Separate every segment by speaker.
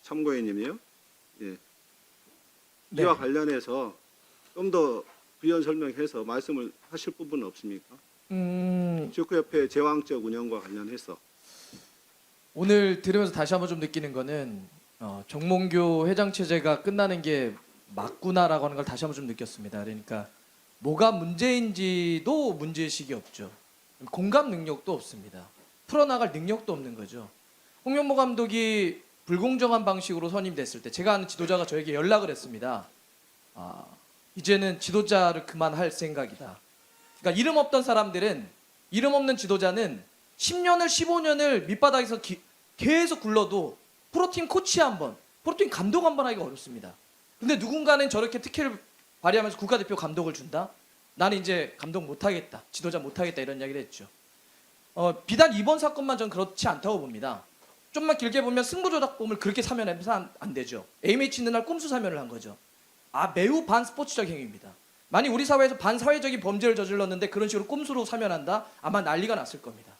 Speaker 1: 참고인님이요. 예.
Speaker 2: 네.
Speaker 1: 이와 관련해서 좀 더 부연 설명해서 말씀을 하실 부분은 없습니까? 축구협회 제왕적 운영과 관련해서.
Speaker 2: 오늘 들으면서 다시 한번 좀 느끼는 거는 정몽규 회장 체제가 끝나는 게 맞구나라고 하는 걸 다시 한번 좀 느꼈습니다. 그러니까 뭐가 문제인지도 문제의식이 없죠. 공감 능력도 없습니다. 풀어나갈 능력도 없는 거죠. 홍명보 감독이 불공정한 방식으로 선임됐을 때 제가 아는 지도자가 저에게 연락을 했습니다. 이제는 지도자를 그만할 생각이다. 그러니까 이름 없던 사람들은, 이름 없는 지도자는 10년을 15년을 밑바닥에서 계속 굴러도 프로팀 코치 한 번, 프로팀 감독 한 번 하기가 어렵습니다. 근데 누군가는 저렇게 특혜를 발휘하면서 국가대표 감독을 준다? 나는 이제 감독 못하겠다, 지도자 못하겠다, 이런 이야기를 했죠. 비단 이번 사건만 전 그렇지 않다고 봅니다. 좀만 길게 보면 승부조작범을 그렇게 사면하면 안 되죠. A매치 있는 날 꼼수 사면을 한 거죠. 매우 반스포츠적 행위입니다. 만약 우리 사회에서 반사회적인 범죄를 저질렀는데 그런 식으로 꼼수로 사면한다? 아마 난리가 났을 겁니다.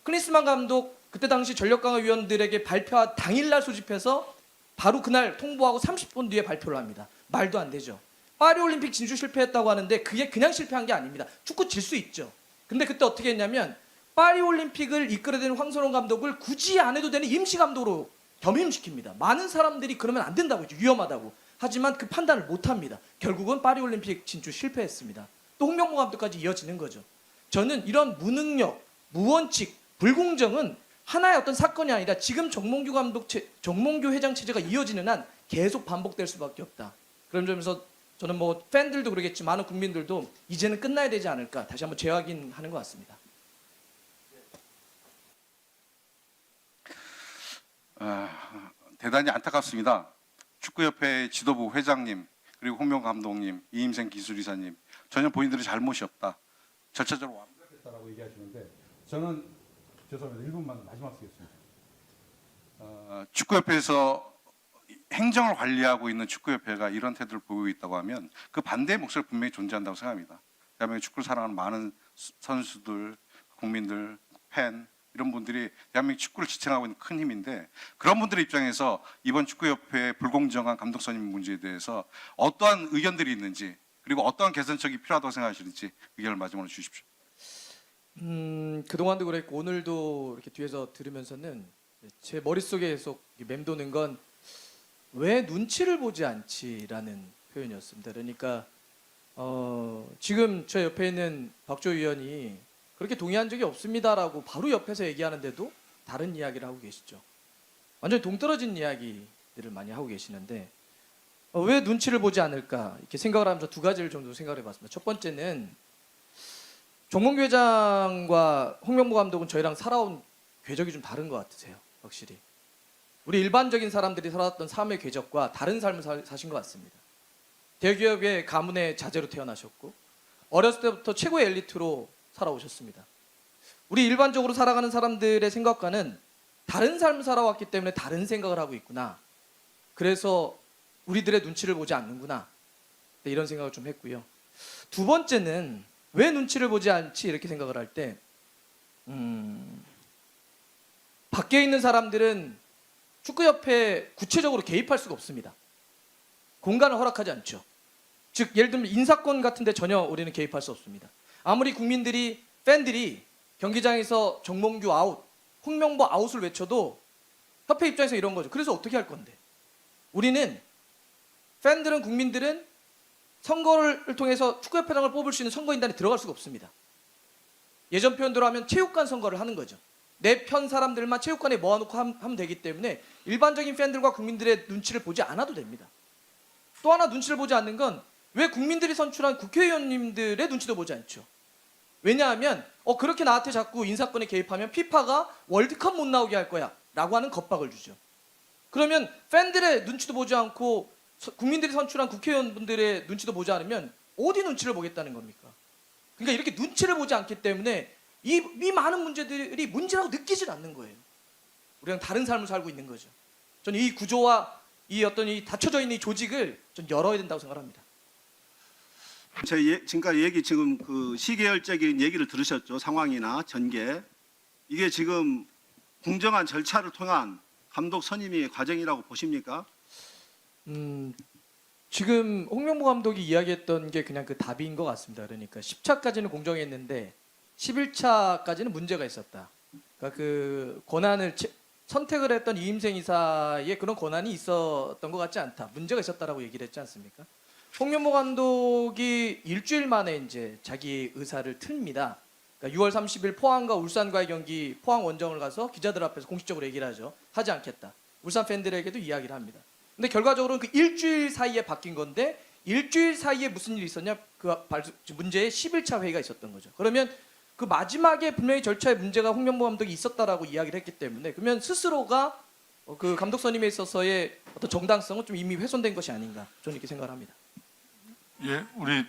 Speaker 2: 클린스만 감독 그때 당시 전력강화위원들에게 발표한 당일날 소집해서 바로 그날 통보하고 30분 뒤에 발표를 합니다. 말도 안 되죠. 파리올림픽 진출 실패했다고 하는데 그게 그냥 실패한 게 아닙니다. 축구 질 수 있죠. 근데 그때 어떻게 했냐면 파리올림픽을 이끌어야 되는 황선홍 감독을 굳이 안 해도 되는 임시감독으로 겸임시킵니다. 많은 사람들이 그러면 안 된다고 했죠. 위험하다고. 하지만 그 판단을 못합니다. 결국은 파리올림픽 진출 실패했습니다. 또 홍명보 감독까지 이어지는 거죠. 저는 이런 무능력, 무원칙, 불공정은 하나의 어떤 사건이 아니라 지금 정몽규 회장 체제가 이어지는 한 계속 반복될 수밖에 없다. 그런 점에서 저는 뭐 팬들도 그러겠지, 많은 국민들도 이제는 끝나야 되지 않을까 다시 한번 재확인하는 것 같습니다.
Speaker 3: 대단히 안타깝습니다. 축구협회 지도부 회장님, 그리고 홍명 감독님, 이임생 기술이사님, 전혀 본인들의 잘못이 없다, 절차적으로
Speaker 4: 완벽했다라고 얘기하시는데, 저는 죄송합니다. 1분만 마지막 쓰겠습니다.
Speaker 3: 축구협회에서 행정을 관리하고 있는 축구협회가 이런 태도를 보이고 있다고 하면 그 반대의 목소리가 분명히 존재한다고 생각합니다. 대한민국 축구를 사랑하는 많은 선수들, 국민들, 팬, 이런 분들이 대한민국 축구를 지탱하고 있는 큰 힘인데, 그런 분들의 입장에서 이번 축구협회의 불공정한 감독 선임 문제에 대해서 어떠한 의견들이 있는지, 그리고 어떠한 개선책이 필요하다고 생각하시는지 의견을 마지막으로 주십시오.
Speaker 2: 그동안도 그랬고 오늘도 이렇게 뒤에서 들으면서는 제 머릿속에 계속 맴도는 건 왜 눈치를 보지 않지라는 표현이었습니다. 그러니까 지금 저 옆에 있는 박조 의원이 그렇게 동의한 적이 없습니다라고 바로 옆에서 얘기하는데도 다른 이야기를 하고 계시죠. 완전히 동떨어진 이야기들을 많이 하고 계시는데 왜 눈치를 보지 않을까 이렇게 생각을 하면서 두 가지를 정도 생각을 해봤습니다. 첫 번째는 정몽규 회장과 홍명보 감독은 저희랑 살아온 궤적이 좀 다른 것 같으세요. 확실히 우리 일반적인 사람들이 살았던 삶의 궤적과 다른 삶을 사신 것 같습니다. 대기업의 가문의 자제로 태어나셨고 어렸을 때부터 최고의 엘리트로 살아오셨습니다. 우리 일반적으로 살아가는 사람들의 생각과는 다른 삶을 살아왔기 때문에 다른 생각을 하고 있구나. 그래서 우리들의 눈치를 보지 않는구나. 이런 생각을 좀 했고요. 두 번째는 왜 눈치를 보지 않지 이렇게 생각을 할 때 밖에 있는 사람들은 축구협회에 구체적으로 개입할 수가 없습니다. 공간을 허락하지 않죠. 즉 예를 들면 인사권 같은 데 전혀 우리는 개입할 수 없습니다. 아무리 국민들이, 팬들이 경기장에서 정몽규 아웃, 홍명보 아웃을 외쳐도 협회 입장에서 이런 거죠. 그래서 어떻게 할 건데? 우리는, 팬들은, 국민들은 선거를 통해서 축구협회장을 뽑을 수 있는 선거인단에 들어갈 수가 없습니다. 예전 표현대로 하면 체육관 선거를 하는 거죠. 내 편 사람들만 체육관에 모아놓고 하면 되기 때문에 일반적인 팬들과 국민들의 눈치를 보지 않아도 됩니다. 또 하나 눈치를 보지 않는 건 왜 국민들이 선출한 국회의원님들의 눈치도 보지 않죠. 왜냐하면 그렇게 나한테 자꾸 인사권에 개입하면 피파가 월드컵 못 나오게 할 거야 라고 하는 겁박을 주죠. 그러면 팬들의 눈치도 보지 않고 국민들이 선출한 국회의원분들의 눈치도 보지 않으면 어디 눈치를 보겠다는 겁니까? 그러니까 이렇게 눈치를 보지 않기 때문에 이 많은 문제들이 문제라고 느끼질 않는 거예요. 우리는 다른 삶을 살고 있는 거죠. 저는 이 구조와 이 어떤 이 닫혀져 있는 이 조직을 좀 열어야 된다고 생각합니다.
Speaker 1: 지금까지 지금 그 시계열적인 얘기를 들으셨죠. 상황이나 전개. 이게 지금 공정한 절차를 통한 감독 선임이 과정이라고 보십니까?
Speaker 2: 지금 홍명보 감독이 이야기했던 게 그냥 그 답인 것 같습니다. 그러니까 10차까지는 공정했는데 11차까지는 문제가 있었다. 그러니까 그 권한을 선택을 했던 이임생 이사의 그런 권한이 있었던 것 같지 않다. 문제가 있었다라고 얘기를 했지 않습니까? 홍명보 감독이 일주일 만에 이제 자기 의사를 틉니다. 그러니까 6월 30일 포항과 울산과의 경기 포항 원정을 가서 기자들 앞에서 공식적으로 얘기를 하죠. 하지 않겠다. 울산 팬들에게도 이야기를 합니다. 근데 결과적으로는 그 일주일 사이에 바뀐 건데 일주일 사이에 무슨 일이 있었냐? 그 문제의 11차 회의가 있었던 거죠. 그러면 그 마지막에 분명히 절차에 문제가 홍명보 감독이 있었다라고 이야기를 했기 때문에 그러면 스스로가 그 감독 선임에 있어서의 어떤 정당성은 좀 이미 훼손된 것이 아닌가 저는 이렇게 생각을 합니다.
Speaker 5: 예, 우리